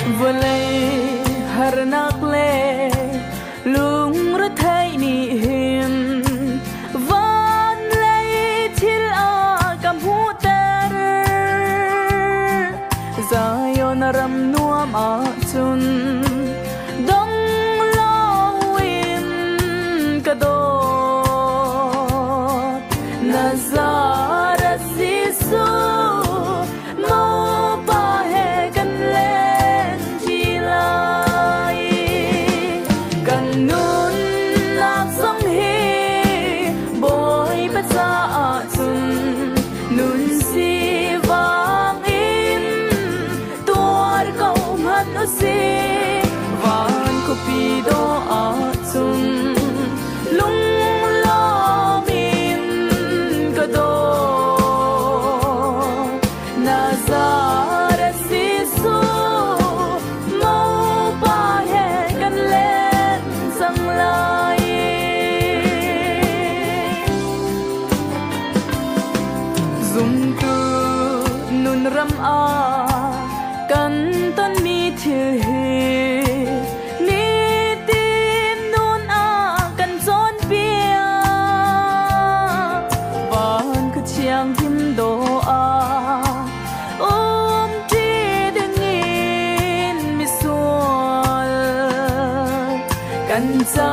vừa lấy har nak le lung ra thay ni hiền van lấy til a kam hu ter zayon ram nuam a chun dong lo win kado nazara sisu van ko pi do a chun lung lo min ka do nazara sisu mo pa he kan len sang lai zum tu nun ram a kan tan mi thil hi ni tin nun a kan zon pia van ka chiang kim do a ti ding in mi sual kan cha